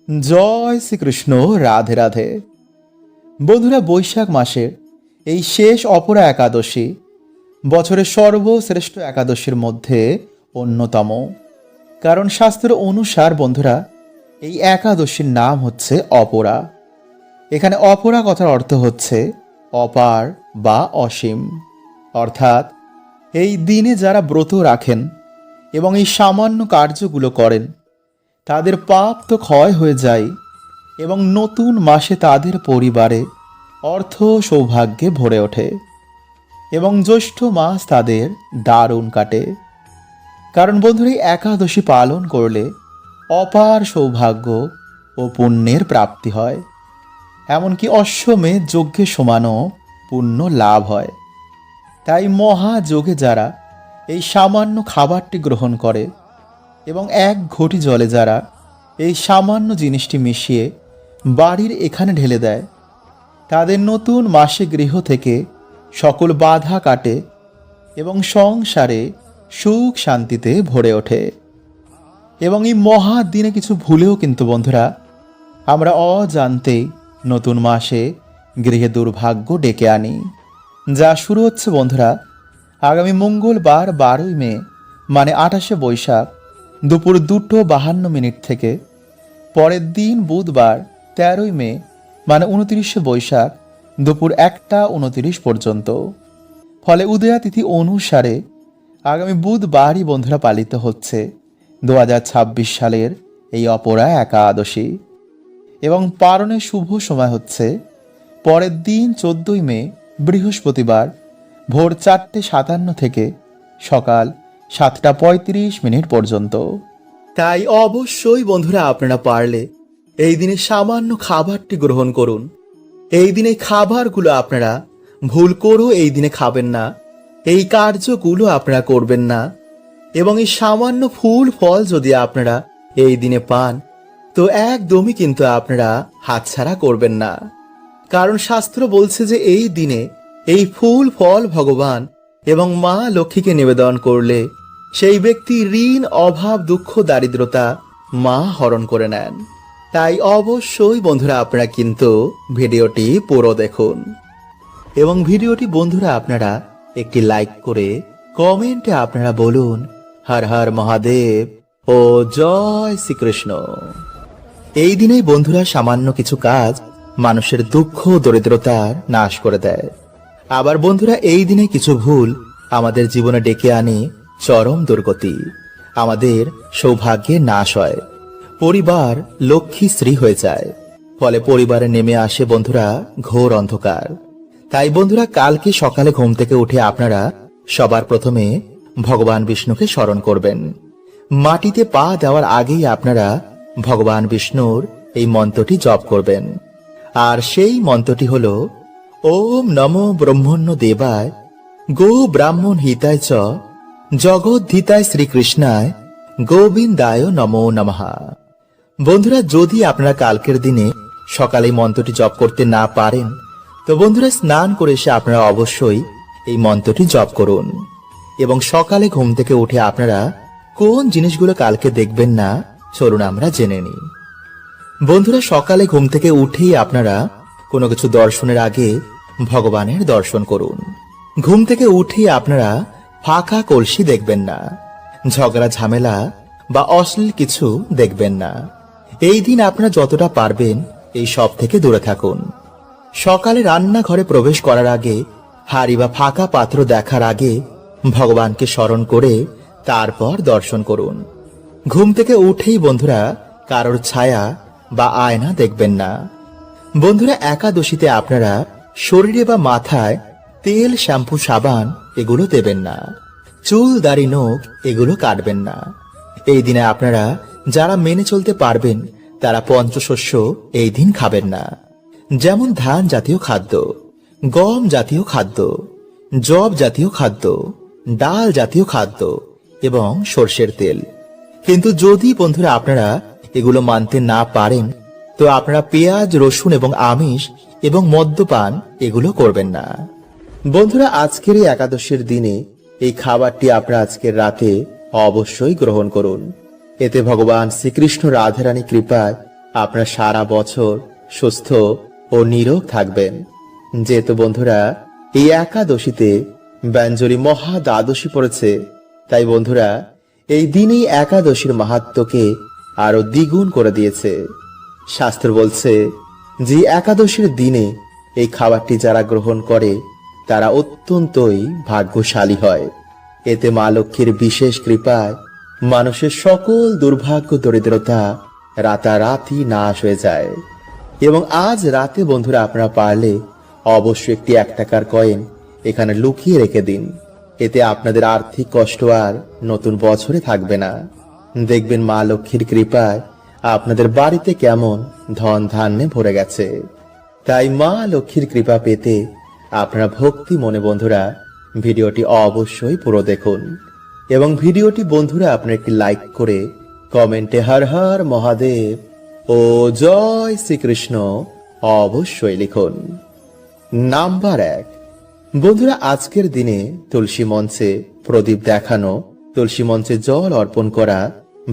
জয় শ্রীকৃষ্ণ। রাধে রাধে। বন্ধুরা, বৈশাখ মাসের এই শেষ অপরা একাদশী বছরের সর্বশ্রেষ্ঠ একাদশীর মধ্যে অন্যতম। কারণ শাস্ত্র অনুসার বন্ধুরা, এই একাদশীর নাম হচ্ছে অপরা। এখানে অপরা কথার অর্থ হচ্ছে অপার বা অসীম। অর্থাৎ এই দিনে যারা ব্রত রাখেন এবং এই সামান্য কার্যগুলো করেন, তাদের পাপ তো ক্ষয় হয়ে যায় এবং নতুন মাসে তাদের পরিবারে অর্থ সৌভাগ্যে ভরে ওঠে এবং জ্যৈষ্ঠ মাস তাদের দারুণ কাটে। কারণ বন্ধুরা, এই একাদশী পালন করলে অপার সৌভাগ্য ও পুণ্যের প্রাপ্তি হয়। এমনকি অশ্বমেধ যজ্ঞের সমানও পুণ্য লাভ হয়। তাই মহাযোগে যারা এই সামান্য খাবারটি গ্রহণ করে এবং এক ঘটি জলে যারা এই সামান্য জিনিসটি মিশিয়ে বাড়ির এখানে ঢেলে দেয়, তাদের নতুন মাসে গৃহ থেকে সকল বাধা কাটে এবং সংসারে সুখ শান্তিতে ভরে ওঠে। এবং এই মহা দিনে কিছু ভুলেও কিন্তু বন্ধুরা আমরা অজান্তেই নতুন মাসে গৃহে দুর্ভাগ্য ডেকে আনি। যা শুরু হচ্ছে বন্ধুরা আগামী মঙ্গলবার 12ই মে মানে 28শে বৈশাখ দুপুর 2:52 থেকে পরের দিন বুধবার 13ই মে মানে 29শে বৈশাখ দুপুর 1:29 পর্যন্ত। ফলে উদয়াতিথি অনুসারে আগামী বুধবারই বন্ধুরা পালিত হচ্ছে 2026 সালের এই অপরা একাদশী। এবং পারণের শুভ সময় হচ্ছে পরের দিন 14ই মে বৃহস্পতিবার ভোর 4:57 থেকে সকাল 7:35 পর্যন্ত। তাই অবশ্যই বন্ধুরা আপনারা পারলে এই দিনে সামান্য খাবারটি গ্রহণ করুন। এই দিনে খাবারগুলো আপনারা ভুল করেও এই দিনে খাবেন না, এই কার্যগুলো আপনারা করবেন না। এবং এই সামান্য ফুল ফল যদি আপনারা এই দিনে পান, তো একদমই কিন্তু আপনারা হাতছাড়া করবেন না। কারণ শাস্ত্র বলছে যে এই দিনে এই ফুল ফল ভগবান এবং মা লক্ষ্মীকে নিবেদন করলে সেই ব্যক্তি ঋণ, অভাব, দুঃখ, দারিদ্রতা মা হরণ করে নেন। তাই অবশ্যই বন্ধুরা আপনারা কিন্তু ভিডিওটি পুরো দেখুন এবং ভিডিওটি বন্ধুরা আপনারা একটি লাইক করে কমেন্টে আপনারা বলুন হর হর মহাদেব ও জয় শ্রীকৃষ্ণ। এই দিনেই বন্ধুরা সামান্য কিছু কাজ মানুষের দুঃখ দরিদ্রতার নাশ করে দেয়। আবার বন্ধুরা এই দিনে কিছু ভুল আমাদের জীবনে ডেকে আনে চরম দুর্গতি, আমাদের সৌভাগ্যে নাশ হয়, পরিবার লক্ষ্মী শ্রী হয়ে যায়। ফলে পরিবারে নেমে আসে বন্ধুরা ঘোর অন্ধকার। তাই বন্ধুরা কালকে সকালে ঘুম থেকে উঠে আপনারা সবার প্রথমে ভগবান বিষ্ণুকে স্মরণ করবেন। মাটিতে পা দেওয়ার আগেই আপনারা ভগবান বিষ্ণুর এই মন্ত্রটি জপ করবেন। আর সেই মন্ত্রটি হল ওম নমো ব্রহ্মণ্য দেবায় গো ব্রাহ্মণ হিতায় চ জগদ্ধিতায় শ্রীকৃষ্ণায় গোবিন্দায় নমো নমঃ। বন্ধুরা যদি আপনারা কালকের দিনে সকালে মন্ত্রটি জপ করতে না পারেন, তো বন্ধুরা স্নান করে এসে আপনারা অবশ্যই এই মন্ত্রটি জপ করুন। এবং সকালে ঘুম থেকে উঠে আপনারা কোন জিনিসগুলো কালকে দেখবেন না, চলুন আমরা জেনে নিই। বন্ধুরা সকালে ঘুম থেকে উঠেই আপনারা কোনো কিছু দর্শনের আগে ভগবানের দর্শন করুন। ঘুম থেকে উঠেই আপনারা ফাঁকা কলসি দেখবেন না, ঝগড়া ঝামেলা বা অশ্লীল কিছু দেখবেন না। এই দিন আপনারা যতটা পারবেন এই সব থেকে দূরে থাকুন। সকালে রান্নাঘরে প্রবেশ করার আগে, হাঁড়ি বা ফাঁকা পাত্র দেখার আগে ভগবানকে স্মরণ করে তারপর দর্শন করুন। ঘুম থেকে উঠেই বন্ধুরা কারোর ছায়া বা আয়না দেখবেন না। বন্ধুরা একাদশীতে আপনারা শরীরে বা মাথায় তেল, শ্যাম্পু, সাবান এগুলো দেবেন না। চুল, দাড়ি, নখ এগুলো কাটবেন না। এই দিনে আপনারা যারা মেনে চলতে পারবেন তারা পঞ্চশস্য এই দিন খাবেন না। যেমন ধান জাতীয় খাদ্য, গম জাতীয় খাদ্য, যব জাতীয় খাদ্য, ডাল জাতীয় খাদ্য এবং সর্ষের তেল। কিন্তু যদি বন্ধুরা আপনারা এগুলো মানতে না পারেন, তো আপনারা পেঁয়াজ, রসুন এবং আমিষ এবং মদ্যপান এগুলো করবেন না। বন্ধুরা আজকের এই একাদশীর দিনে এই খাবারটি আপনারা আজকের রাতে অবশ্যই গ্রহণ করুন। এতে ভগবান শ্রীকৃষ্ণ রাধারানী কৃপায় আপনারা সারা বছর সুস্থ ও নিরোগ থাকবেন। যেহেতু বন্ধুরা এই একাদশীতে ব্যঞ্জলি মহা দ্বাদশী পড়েছে, তাই বন্ধুরা এই দিনেই একাদশীর মাহাত্ম্যকে আরো দ্বিগুণ করে দিয়েছে। শাস্ত্র বলছে যে একাদশীর দিনে এই খাবারটি যারা গ্রহণ করে তারা অত্যন্তই ভাগ্যশালী হয়। এতে মা লক্ষ্মীর বিশেষ কৃপায় মানুষের সকল দুর্ভাগ্য দরিদ্রতা রাতারাতি নাশ হয়ে যায়। এবং আজ রাতে বন্ধুরা আপনারা পারলে অবশ্যই একটি 1 টাকার কয়েন এখানে লুকিয়ে রেখে দিন। এতে আপনাদের আর্থিক কষ্ট আর নতুন বছরে থাকবে না। দেখবেন মা লক্ষ্মীর কৃপায় আপনাদের বাড়িতে কেমন ধন ধান্যে ভরে গেছে। তাই মা লক্ষ্মীর কৃপা পেতে আপনারা ভক্তি মনে বন্ধুরা ভিডিওটি অবশ্যই পুরো দেখুন। এবং ভিডিওটি বন্ধুরা আপনারা একটি লাইক করে কমেন্টে হর হর মহাদেব ও জয় শ্রীকৃষ্ণ অবশ্যই লিখুন। নাম্বার 1, বন্ধুরা আজকের দিনে তুলসী মঞ্চে প্রদীপ দেখানো, তুলসী মঞ্চে জল অর্পণ করা,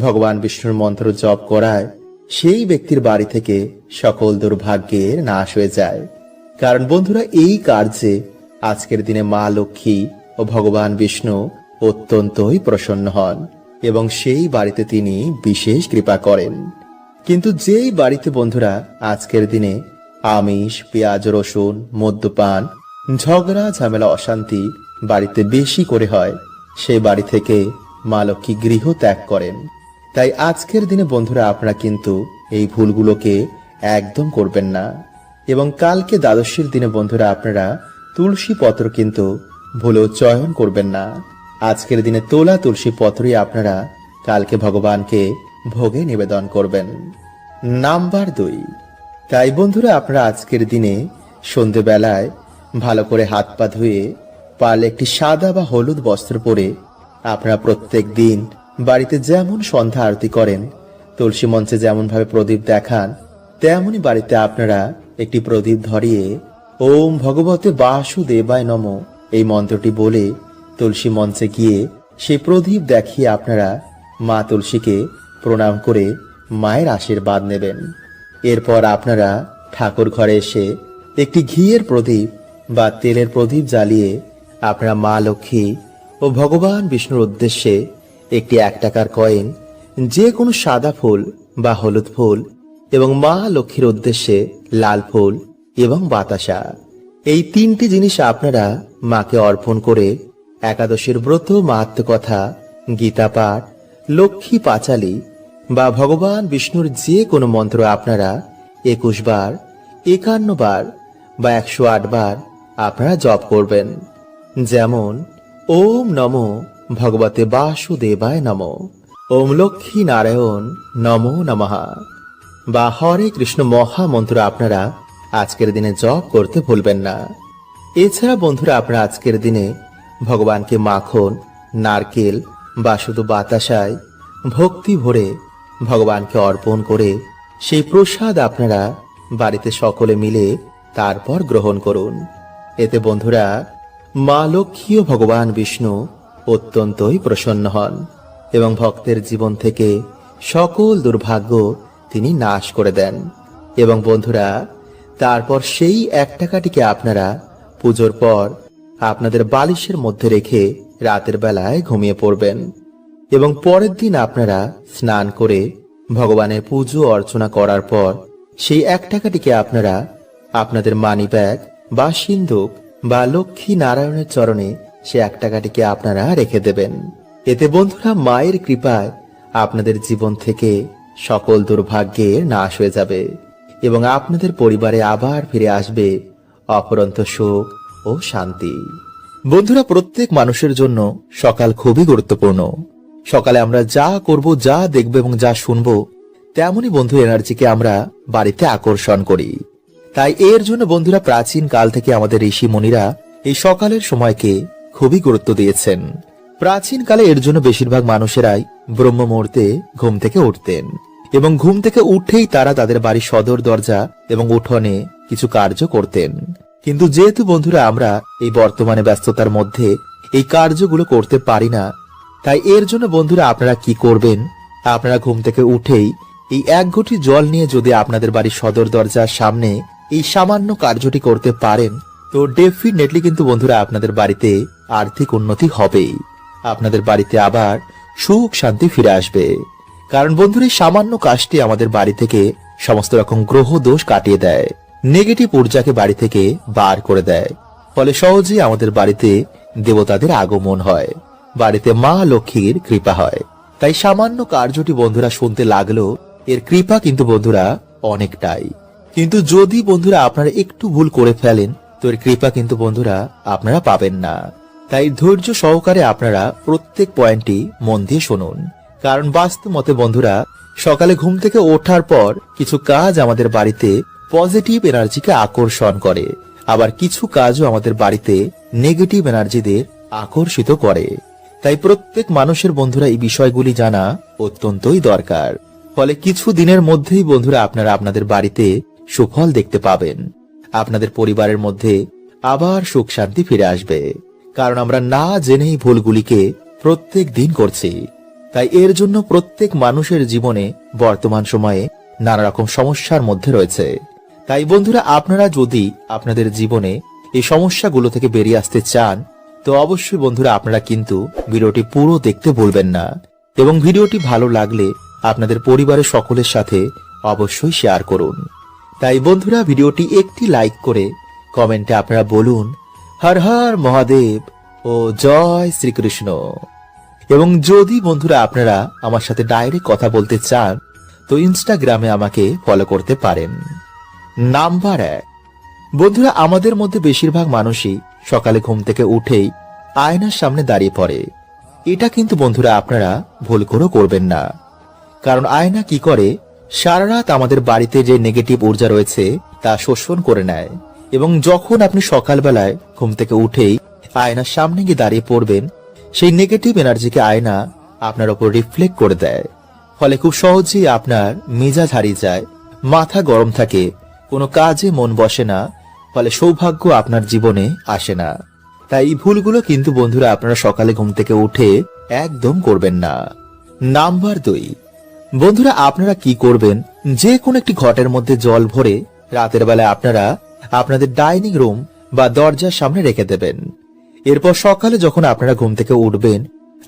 ভগবান বিষ্ণুর মন্ত্র জপ করায় সেই ব্যক্তির বাড়ি থেকে সকল দুর্ভাগ্যের নাশ হয়ে যায়। কারণ বন্ধুরা এই কার্যে আজকের দিনে মা লক্ষ্মী ও ভগবান বিষ্ণু অত্যন্তই প্রসন্ন হন এবং সেই বাড়িতে তিনি বিশেষ কৃপা করেন। কিন্তু যেই বাড়িতে বন্ধুরা আজকের দিনে আমিষ, পেঁয়াজ, রসুন, মদ্যপান, ঝগড়া ঝামেলা, অশান্তি বাড়িতে বেশি করে হয়, সেই বাড়ি থেকে মা লক্ষ্মী গৃহ ত্যাগ করেন। তাই আজকের দিনে বন্ধুরা আপনারা কিন্তু এই ভুলগুলোকে একদম করবেন না। এবং কালকে দ্বাদশীর দিনে বন্ধুরা আপনারা তুলসী পত্র কিন্তু ভুলেও চয়ন করবেন না। আজকের দিনে তোলা তুলসী পত্রই আপনারা কালকে ভগবানকে ভোগে নিবেদন করবেন। নাম্বার 2, তাই বন্ধুরা আপনারা আজকের দিনে সন্ধেবেলায় ভালো করে হাত পা ধুয়ে পারলে একটি সাদা বা হলুদ বস্ত্র পরে আপনারা প্রত্যেক দিন বাড়িতে যেমন সন্ধ্যা আরতি করেন, তুলসী মঞ্চে যেমন ভাবে প্রদীপ দেখান, তেমনি বাড়িতে আপনারা একটি প্রদীপ ধরিয়ে ওম ভগবতে বাসুদেবায় নমঃ এই মন্ত্রটি বলে তুলসী মঞ্চে গিয়ে সেই প্রদীপ দেখিয়ে আপনারা মা তুলসীকে প্রণাম করে মায়ের আশীর্বাদ নেবেন। এরপর আপনারা ঠাকুর ঘরে এসে একটি ঘিয়ের প্রদীপ বা তেলের প্রদীপ জ্বালিয়ে আপনারা মা লক্ষ্মী ও ভগবান বিষ্ণুর উদ্দেশ্যে একটি 1 টাকার কয়েন, যে কোনো সাদা ফুল বা হলুদ ফুল এবং মা লক্ষ্মীর উদ্দেশ্যে লাল ফুল এবং বাতাসা, এই 3টি জিনিস আপনারা মাকে অর্পণ করে একাদশীর ব্রত মাহাত্ম্য কথা, গীতা পাঠ, লক্ষ্মী পাঁচালী বা ভগবান বিষ্ণুর যে কোনো মন্ত্র আপনারা 21 বার, 51 বার বা 108 বার আপনারা জপ করবেন। যেমন ওম নমো ভগবতে বাসুদেবায় নমঃ, ওম লক্ষ্মী নারায়ণ নমো নমঃ বা হরে কৃষ্ণ মহামন্ত্র আপনারা আজকের দিনে জপ করতে ভুলবেন না। এছাড়া বন্ধুরা আপনারা আজকের দিনে ভগবানকে মাখন, নারকেল বা শুধু বাতাসায় ভক্তি ভরে ভগবানকে অর্পণ করে সেই প্রসাদ আপনারা বাড়িতে সকলে মিলে তারপর গ্রহণ করুন। এতে বন্ধুরা মা লক্ষ্মী ও ভগবান বিষ্ণু অত্যন্তই প্রসন্ন হন এবং ভক্তের জীবন থেকে সকল দুর্ভাগ্য তিনি নাশ করে দেন। এবং বন্ধুরা তারপর সেই 1 টাকাটিকে আপনারা পুজোর পর আপনাদের বালিশের মধ্যে রেখে রাতের বেলায় ঘুমিয়ে পড়বেন এবং পরের দিন আপনারা স্নান করে ভগবানের পুজো অর্চনা করার পর সেই 1 টাকাটিকে আপনারা আপনাদের মানি ব্যাগ বা সিন্ধুক বা লক্ষ্মী নারায়ণের চরণে সে 1 টাকাটিকে আপনারা রেখে দেবেন। এতে বন্ধুরা মায়ের কৃপায় আপনাদের জীবন থেকে সকল দুর্ভাগ্যের নাশ হয়ে যাবে এবং আপনাদের পরিবারে আবার ফিরে আসবে অপরন্ত সুখ ও শান্তি। বন্ধুরা প্রত্যেক মানুষের জন্য সকাল খুবই গুরুত্বপূর্ণ। সকালে আমরা যা করব, যা দেখব এবং যা শুনবো তেমনি বন্ধু এনার্জিকে আমরা বাড়িতে আকর্ষণ করি। তাই এর জন্য বন্ধুরা প্রাচীন কাল থেকে আমাদের ঋষি মুনিরা এই সকালের সময়কে খুবই গুরুত্ব দিয়েছেন। প্রাচীন কালে এর জন্য বেশিরভাগ মানুষেরাই ব্রহ্ম মুহূর্তে ঘুম থেকে উঠতেন এবং ঘুম থেকে উঠেই তারা তাদের বাড়ির সদর দরজা এবং উঠোনে কিছু কার্য করতেন। কিন্তু যেহেতু বন্ধুরা আমরা এই বর্তমানে ব্যস্ততার মধ্যে এই কার্যগুলো করতে পারি না, তাই এর জন্য বন্ধুরা আপনারা কি করবেন, আপনারা ঘুম থেকে উঠেই এই 1 ঘটি জল নিয়ে যদি আপনাদের বাড়ির সদর দরজার সামনে এই সামান্য কার্যটি করতে পারেন, তো ডেফিনেটলি কিন্তু বন্ধুরা আপনাদের বাড়িতে আর্থিক উন্নতি হবেই। আপনাদের বাড়িতে আবার সুখ শান্তি ফিরে আসবে। কারণ বন্ধুরা এই সামান্য কাজটি আমাদের বাড়ি থেকে সমস্ত রকম গ্রহ দোষ কাটিয়ে দেয়, নেগেটিভ ঊর্জাকে বাড়ি থেকে বার করে দেয়। ফলে সহজেই আমাদের বাড়িতে দেবতাদের আগমন হয়, বাড়িতে মা লক্ষ্মীর কৃপা হয়। তাই সামান্য কার্যটি বন্ধুরা শুনতে লাগলো, এর কৃপা কিন্তু বন্ধুরা অনেকটাই। কিন্তু যদি বন্ধুরা আপনারা একটু ভুল করে ফেলেন, তো এর কৃপা কিন্তু বন্ধুরা আপনারা পাবেন না। তাই ধৈর্য সহকারে আপনারা প্রত্যেক পয়েন্টটি মন দিয়ে শুনুন। কারণ বাস্তব মতে বন্ধুরা সকালে ঘুম থেকে ওঠার পর কিছু কাজ আমাদের বাড়িতে পজিটিভ এনার্জিকে আকর্ষণ করে, আবার কিছু কাজও আমাদের বাড়িতে নেগেটিভ এনার্জিদের আকর্ষিত করে। তাই প্রত্যেক মানুষের বন্ধুরা এই বিষয়গুলি জানা অত্যন্তই দরকার। ফলে কিছু দিনের মধ্যেই বন্ধুরা আপনারা আপনাদের বাড়িতে সুফল দেখতে পাবেন। আপনাদের পরিবারের মধ্যে আবার সুখ শান্তি ফিরে আসবে। কারণ আমরা না জেনেই ভুলগুলিকে প্রত্যেক দিন করছি। তাই এর জন্য প্রত্যেক মানুষের জীবনে বর্তমান সময়ে নানা রকম সমস্যার মধ্যে রয়েছে। তাই বন্ধুরা আপনারা যদি আপনাদের জীবনে এই সমস্যাগুলো থেকে বেরিয়ে আসতে চান, তো অবশ্যই বন্ধুরা আপনারা কিন্তু ভিডিওটি পুরো দেখতে ভুলবেন না। এবং ভিডিওটি ভালো লাগলে আপনাদের পরিবারের সকলের সাথে অবশ্যই শেয়ার করুন। তাই বন্ধুরা ভিডিওটি একটি লাইক করে কমেন্টে আপনারা বলুন হর হর মহাদেব ও জয় শ্রীকৃষ্ণ। এবং যদি বন্ধুরা আপনারা আমার সাথে ডাইরেক্ট কথা বলতে চান, তো ইনস্টাগ্রামে আমাকে ফলো করতে পারেন। নাম্বার 1, বন্ধুরা আমাদের মধ্যে বেশিরভাগ মানুষই সকালে ঘুম থেকে উঠেই আয়নার সামনে দাঁড়িয়ে পড়ে। এটা কিন্তু বন্ধুরা আপনারা ভুল করেও করবেন না। কারণ আয়না কি করে, সারা রাত আমাদের বাড়িতে যে নেগেটিভ ঊর্জা রয়েছে তা শোষণ করে নেয়। এবং যখন আপনি সকালবেলায় ঘুম থেকে উঠেই আয়নার সামনে গিয়ে দাঁড়িয়ে পড়বেন, সেই নেগেটিভ এনার্জিকে আয়না আপনার উপর রিফ্লেক্ট করে দেয়। ফলে খুব সহজেই আপনার মেজাজ হারিয়ে যায়, মাথা গরম থাকে, কোনো কাজে মন বসে না, ফলে সৌভাগ্য আপনার জীবনে আসে না। তাই এই ভুলগুলো কিন্তু বন্ধুরা আপনারা সকালে ঘুম থেকে উঠে একদম করবেন না। নাম্বার 2, বন্ধুরা আপনারা কি করবেন, যে কোনো একটি ঘটের মধ্যে জল ভরে রাতের বেলায় আপনারা আপনাদের ডাইনিং রুম বা দরজার সামনে রেখে দেবেন। এরপর সকালে যখন আপনারা ঘুম থেকে উঠবেন,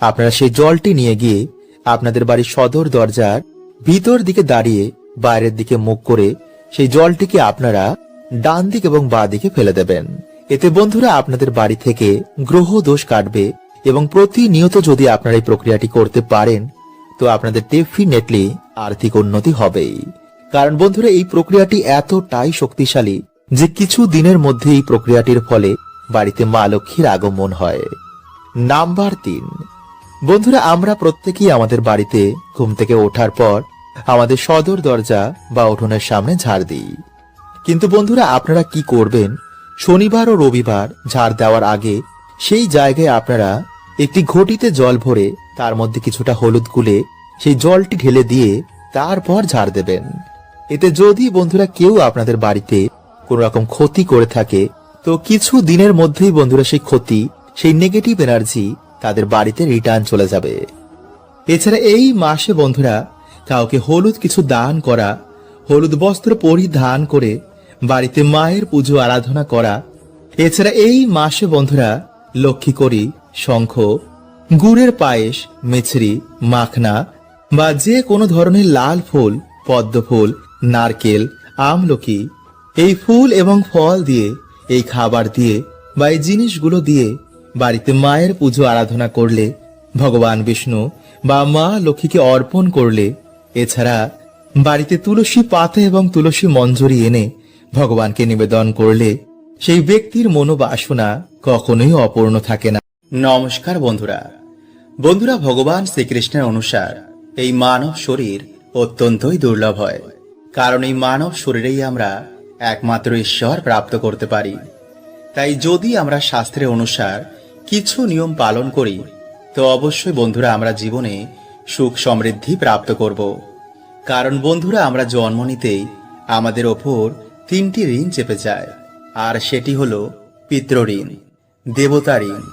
আপনারা সেই জলটি নিয়ে গিয়ে আপনাদের বাড়ির সদর দরজার ভিতর দিকে দাঁড়িয়ে বাইরের দিকে মুখ করে সেই জলটিকে আপনারা ডান দিক এবং বাঁ দিকে ফেলে দেবেন। এতে বন্ধুরা আপনাদের বাড়ি থেকে গ্রহ দোষ কাটবে। এবং প্রতিনিয়ত যদি আপনারা এই প্রক্রিয়াটি করতে পারেন, তো আপনাদের ডেফিনেটলি আর্থিক উন্নতি হবেই। কারণ বন্ধুরা এই প্রক্রিয়াটি এতটাই শক্তিশালী যে কিছু দিনের মধ্যে এই প্রক্রিয়াটির ফলে বাড়িতে মা লক্ষ্মীর আগমন হয়। নাম্বার 3, বন্ধুরা আমরা প্রত্যেকেই আমাদের বাড়িতে ঘুম থেকে ওঠার পর আমাদের সদর দরজা বা উঠোনের সামনে ঝাড় দিই। কিন্তু বন্ধুরা আপনারা কি করবেন, শনিবার ও রবিবার ঝাড় দেওয়ার আগে সেই জায়গায় আপনারা একটি ঘটিতে জল ভরে তার মধ্যে কিছুটা হলুদ গুলে সেই জলটি ঢেলে দিয়ে তারপর ঝাড় দেবেন। এতে যদি বন্ধুরা কেউ আপনাদের বাড়িতে কোনো রকম ক্ষতি করে থাকে, তো কিছু দিনের মধ্যেই বন্ধুরা সেই ক্ষতি, সেই নেগেটিভ এনার্জি তাদের বাড়িতে রিটার্ন চলে যাবে। এছাড়া এই মাসে বন্ধুরা কাউকে হলুদ কিছু দান করা, হলুদ বস্ত্র পরিধান করে বাড়িতে মায়ের পুজো আরাধনা করা, এছাড়া এই মাসে বন্ধুরা লক্ষ্মী করি, শঙ্খ, গুড়ের পায়েস, মিছরি, মাখনা বা যে কোনো ধরনের লাল ফুল, পদ্ম ফুল, নারকেল, আমলকি, এই ফুল এবং ফল দিয়ে, এই খাবার দিয়ে বা এই জিনিসগুলো দিয়ে বাড়িতে মায়ের পুজো আরাধনা করলে, ভগবান বিষ্ণু বা মা লক্ষ্মীকে অর্পণ করলে, এছাড়া বাড়িতে তুলসী পাতা এবং তুলসী মঞ্জরি এনে ভগবানকে নিবেদন করলে সেই ব্যক্তির মনোবাসনা কখনোই অপূর্ণ থাকে না। নমস্কার বন্ধুরা ভগবান শ্রীকৃষ্ণের অনুসার এই মানব শরীর অত্যন্তই দুর্লভ হয়। কারণ এই মানব শরীরেই আমরা একমাত্র ঈশ্বর প্রাপ্ত করতে পারি। তাই যদি আমরা শাস্ত্রের অনুসার কিছু নিয়ম পালন করি, তো অবশ্যই বন্ধুরা আমরা জীবনে সুখ সমৃদ্ধি প্রাপ্ত করব। কারণ বন্ধুরা আমরা জন্ম নিতেই আমাদের ওপর 3টি ঋণ চেপে যায়, আর সেটি হলো পিতৃঋণ, দেবতা ঋণ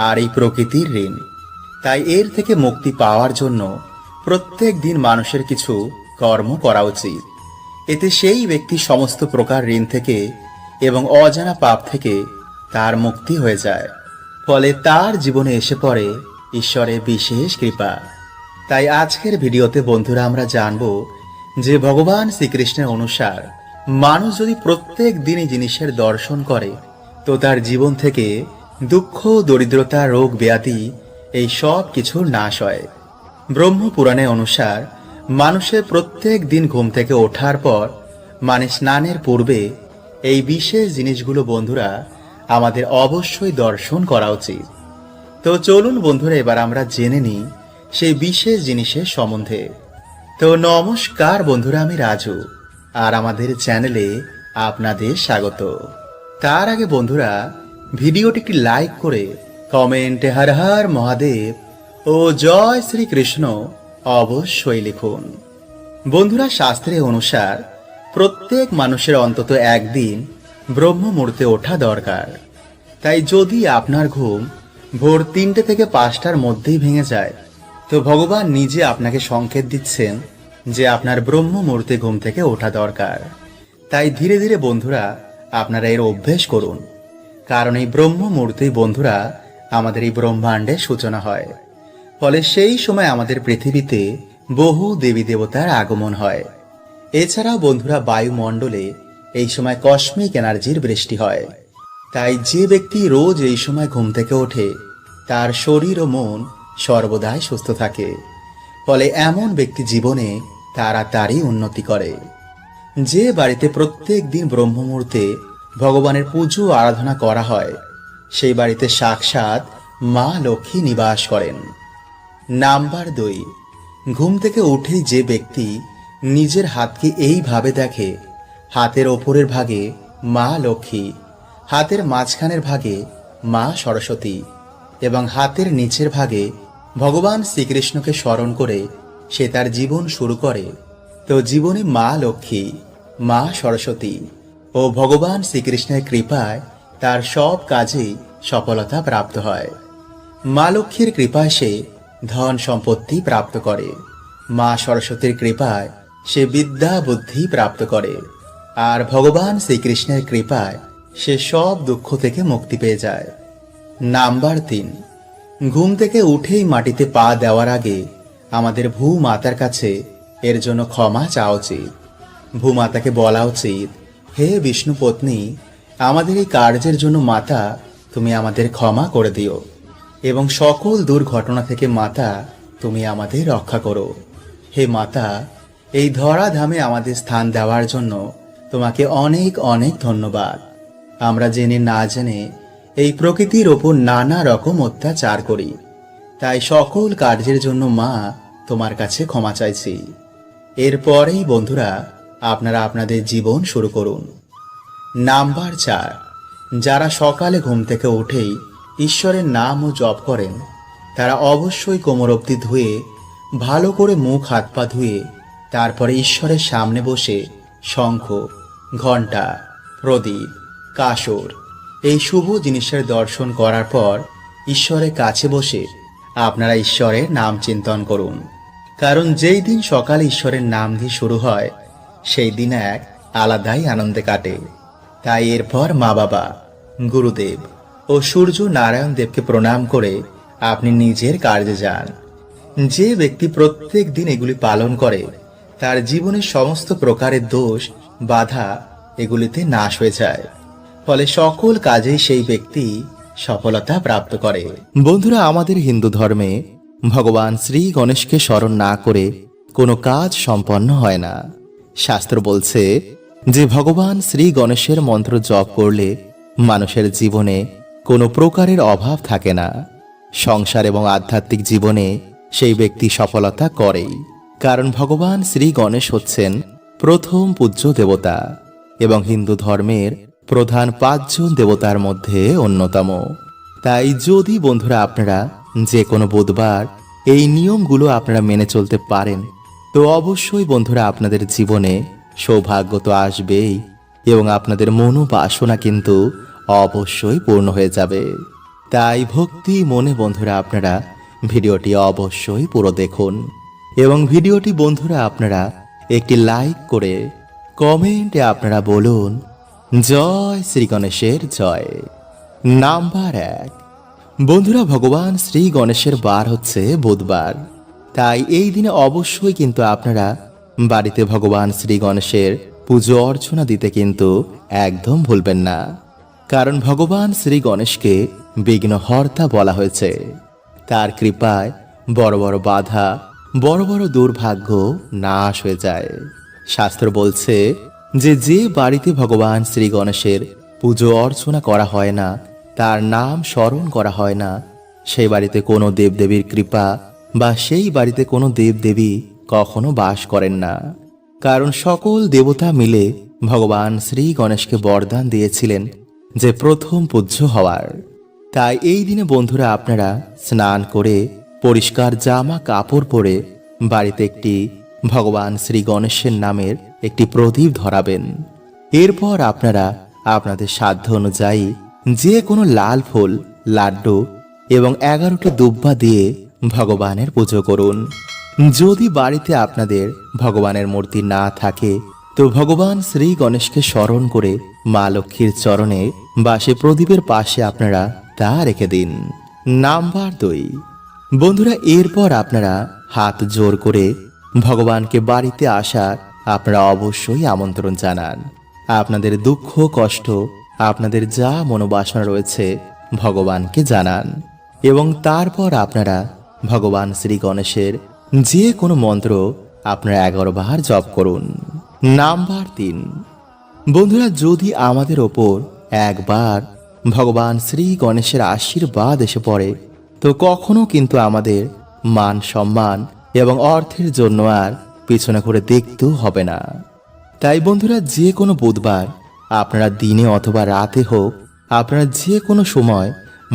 আর এই প্রকৃতির ঋণ। তাই এর থেকে মুক্তি পাওয়ার জন্য প্রত্যেক দিন মানুষের কিছু কর্ম করা উচিত। এতে সেই ব্যক্তি সমস্ত প্রকার ঋণ থেকে এবং অজানা পাপ থেকে তার মুক্তি হয়ে যায়। ফলে তার জীবনে এসে পড়ে ঈশ্বরের বিশেষ কৃপা। তাই আজকের ভিডিওতে বন্ধুরা আমরা জানব যে ভগবান শ্রীকৃষ্ণের অনুসার মানুষ যদি প্রত্যেক দিন এই জিনিসের দর্শন করে তো তার জীবন থেকে দুঃখ, দরিদ্রতা, রোগ ব্যাধি এই সব কিছুর নাশ হয়। ব্রহ্মপুরাণে অনুসার মানুষের প্রত্যেক দিন ঘুম থেকে ওঠার পর মানে স্নানের পূর্বে এই বিশেষ জিনিসগুলো বন্ধুরা আমাদের অবশ্যই দর্শন করা উচিত। তো চলুন বন্ধুরা এবার আমরা জেনে নিই সেই বিশেষ জিনিসের সম্বন্ধে। তো নমস্কার বন্ধুরা, আমি রাজু আর আমাদের চ্যানেলে আপনাদের স্বাগত। তার আগে বন্ধুরা ভিডিওটি একটি লাইক করে কমেন্টে হর হর মহাদেব ও জয় শ্রীকৃষ্ণ অবশ্যই লিখুন। বন্ধুরা শাস্ত্রে অনুসার প্রত্যেক মানুষের অন্তত একদিন ব্রহ্ম মুহূর্তে ওঠা দরকার। তাই যদি আপনার ঘুম ভোর 3টে থেকে 5টার মধ্যেই ভেঙে যায় তো ভগবান নিজে আপনাকে সংকেত দিচ্ছেন যে আপনার ব্রহ্ম মুহূর্তে ঘুম থেকে ওঠা দরকার। তাই ধীরে ধীরে বন্ধুরা আপনারা এর অভ্যেস করুন, কারণ এই ব্রহ্ম মুহূর্তেই বন্ধুরা আমাদের এই ব্রহ্মাণ্ডের সূচনা হয়। ফলে সেই সময় আমাদের পৃথিবীতে বহু দেবী দেবতার আগমন হয়। এছাড়াও বন্ধুরা বায়ুমণ্ডলে এই সময় কসমিক এনার্জির বৃষ্টি হয়। তাই যে ব্যক্তি রোজ এই সময় ঘুম থেকে ওঠে তার শরীর ও মন সর্বদাই সুস্থ থাকে। ফলে এমন ব্যক্তি জীবনে তাড়াতাড়ি উন্নতি করে। যে বাড়িতে প্রত্যেক দিন ব্রহ্ম মুহূর্তে ভগবানের পুজো আরাধনা করা হয় সেই বাড়িতে সাক্ষাৎ মা লক্ষ্মী নিবাস করেন। নাম্বার 2, ঘুম থেকে উঠেই যে ব্যক্তি নিজের হাতকে এইভাবে দেখে, হাতের ওপরের ভাগে মা লক্ষ্মী, হাতের মাঝখানের ভাগে মা সরস্বতী এবং হাতের নিচের ভাগে ভগবান শ্রীকৃষ্ণকে স্মরণ করে সে তার জীবন শুরু করে, তো জীবনে মা লক্ষ্মী, মা সরস্বতী ও ভগবান শ্রীকৃষ্ণের কৃপায় তার সব কাজেই সফলতা প্রাপ্ত হয়। মা লক্ষ্মীর কৃপায় সে ধন সম্পত্তি প্রাপ্ত করে, মা সরস্বতীর কৃপায় সে বিদ্যা বুদ্ধি প্রাপ্ত করে, আর ভগবান শ্রীকৃষ্ণের কৃপায় সে সব দুঃখ থেকে মুক্তি পেয়ে যায়। নাম্বার 3, ঘুম থেকে উঠেই মাটিতে পা দেওয়ার আগে আমাদের ভূমাতার কাছে এর জন্য ক্ষমা চাওয়া উচিত। ভূমাতাকে বলা উচিত, হে বিষ্ণু পত্নী, আমাদের এই কার্যের জন্য মাতা তুমি আমাদের ক্ষমা করে দিও এবং সকল দুর্ঘটনা থেকে মাতা তুমি আমাদের রক্ষা করো। হে মাতা, এই ধরাধামে আমাদের স্থান দেওয়ার জন্য তোমাকে অনেক অনেক ধন্যবাদ। আমরা জেনে না জেনে এই প্রকৃতির ওপর নানা রকম অত্যাচার করি, তাই সকল কার্যের জন্য মা তোমার কাছে ক্ষমা চাইছি। এরপরেই বন্ধুরা আপনারা আপনাদের জীবন শুরু করুন। নাম্বার 4, যারা সকালে ঘুম থেকে উঠেই ঈশ্বরের নাম ও জপ করেন তারা অবশ্যই কোমর অবধি ধুয়ে ভালো করে মুখ হাত পা ধুয়ে তারপরে ঈশ্বরের সামনে বসে শঙ্খ, ঘণ্টা, প্রদীপ, কাসর এই শুভ জিনিসের দর্শন করার পর ঈশ্বরের কাছে বসে আপনারা ঈশ্বরের নাম চিন্তন করুন। কারণ যেই দিন সকালে ঈশ্বরের নাম দিয়ে শুরু হয় সেই দিন এক আলাদাই আনন্দে কাটে। তাই এরপর মা বাবা, গুরুদেব ও সূর্য নারায়ণ দেবকে প্রণাম করে আপনি নিজের কার্যে যান। যে ব্যক্তি প্রত্যেক দিন এগুলি পালন করে তার জীবনের সমস্ত প্রকারের দোষ, বাধা এগুলিতে নাশ হয়ে যায়। ফলে সকল কাজেই সেই ব্যক্তি সফলতা প্রাপ্ত করে। বন্ধুরা আমাদের হিন্দু ধর্মে ভগবান শ্রী গণেশকে স্মরণ না করে কোনো কাজ সম্পন্ন হয় না। শাস্ত্র বলছে যে ভগবান শ্রী গণেশের মন্ত্র জপ করলে মানুষের জীবনে কোনো প্রকারের অভাব থাকে না। সংসার এবং আধ্যাত্মিক জীবনে সেই ব্যক্তি সফলতা করেই, কারণ ভগবান শ্রী গণেশ হচ্ছেন প্রথম পূজ্য দেবতা এবং হিন্দু ধর্মের প্রধান 5 জন দেবতার মধ্যে অন্যতম। তাই যদি বন্ধুরা আপনারা যে কোনো বুধবার এই নিয়মগুলো আপনারা মেনে চলতে পারেন তো অবশ্যই বন্ধুরা আপনাদের জীবনে সৌভাগ্য তো আসবেই এবং আপনাদের মনোবাসনা কিন্তু অবশ্যই পূর্ণ হয়ে যাবে। তাই ভক্তি মনে বন্ধুরা আপনারা ভিডিওটি অবশ্যই পুরো দেখুন এবং ভিডিওটি বন্ধুরা আপনারা একটি লাইক করে কমেন্টে আপনারা বলুন জয় শ্রী গণেশের জয়। নাম্বার 1, বন্ধুরা ভগবান শ্রী গণেশের বার হচ্ছে বুধবার। তাই এই দিনে অবশ্যই কিন্তু আপনারা বাড়িতে ভগবান শ্রী গণেশের পুজো অর্চনা দিতে কিন্তু একদম ভুলবেন না। কারণ ভগবান শ্রী গণেশকে বিঘ্নহর্তা বলা হয়েছে। তার কৃপায় বড় বড় বাধা, বড় বড় দুর্ভাগ্য নাশ হয়ে যায়। শাস্ত্র বলছে যে বাড়িতে ভগবান শ্রী গণেশের পুজো অর্চনা করা হয় না, তার নাম স্মরণ করা হয় না, সেই বাড়িতে কোনো দেবদেবীর কৃপা বা সেই বাড়িতে কোনো দেবদেবী কখনো বাস করেন না। কারণ সকল দেবতা মিলে ভগবান শ্রী গণেশকে বরদান দিয়েছিলেন যে প্রথম পূজ্য হওয়ার। তাই এই দিনে বন্ধুরা আপনারা স্নান করে পরিষ্কার জামা কাপড় পরে বাড়িতে একটি ভগবান শ্রী গণেশের নামের একটি প্রদীপ ধরাবেন। এরপর আপনারা আপনাদের সাধ্য অনুযায়ী যে কোনো লাল ফুল, লাড্ডু এবং 11টি দুব্বা দিয়ে ভগবানের পুজো করুন। যদি বাড়িতে আপনাদের ভগবানের মূর্তি না থাকে তো ভগবান শ্রী গণেশকে স্মরণ করে মা লক্ষ্মীর চরণে বা সে প্রদীপের পাশে আপনারা তা রেখে দিন। নাম্বার 2, বন্ধুরা এরপর আপনারা হাত জোর করে ভগবানকে বাড়িতে আসার আপনারা অবশ্যই আমন্ত্রণ জানান। আপনাদের দুঃখ কষ্ট, আপনাদের যা মনোবাসনা রয়েছে ভগবানকে জানান এবং তারপর আপনারা ভগবান শ্রী গণেশের যে কোনো মন্ত্র আপনারা 11 বার জপ করুন। নাম্বার 3, বন্ধুরা যদি আমাদের ওপর একবার ভগবান শ্রী গণেশের আশীর্বাদ এসে পড়ে তো কখনো কিন্তু আমাদের মান সম্মান এবং অর্থের জন্য আর পিছনে করে দেখতেও হবে না। তাই বন্ধুরা যে কোনো বুধবার আপনারা দিনে অথবা রাতে হোক, আপনারা যে কোনো সময়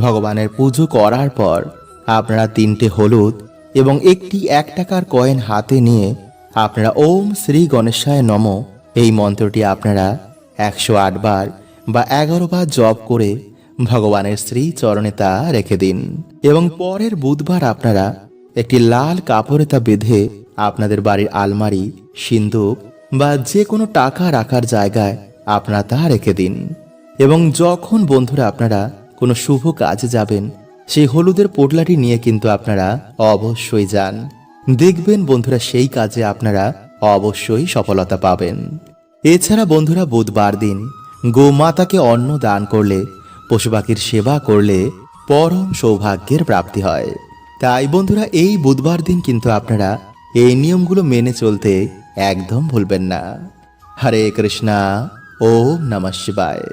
ভগবানের পুজো করার পর আপনারা 3টে হলুদ এবং একটি 1 টাকার কয়েন হাতে নিয়ে আপনারা ওম শ্রী গণেশায় নমঃ এই মন্ত্রটি আপনারা 108 বার বা 11 বার জপ করে ভগবানের শ্রী চরণে তা রেখে দিন এবং পরের বুধবার আপনারা একটি লাল কাপড়ে তা বেঁধে আপনাদের বাড়ির আলমারি, সিন্দুক বা যে কোনো টাকা রাখার জায়গায় আপনারা তা রেখে দিন এবং যখন বন্ধুরা আপনারা কোনো শুভ কাজে যাবেন সেই হলুদের পোটলাটি নিয়ে কিন্তু আপনারা অবশ্যই যান। দেখবেন বন্ধুরা সেই কাজে আপনারা অবশ্যই সফলতা পাবেন। এছাড়া বন্ধুরা বুধবার দিন গোমাতাকে অন্ন দান করলে, পশু পাখির সেবা করলে পরম সৌভাগ্যের প্রাপ্তি হয়। তাই বন্ধুরা এই বুধবার দিন কিন্তু আপনারা এই নিয়মগুলো মেনে চলতে একদম ভুলবেন না। হরে কৃষ্ণা, ওম নমঃ শিবায়।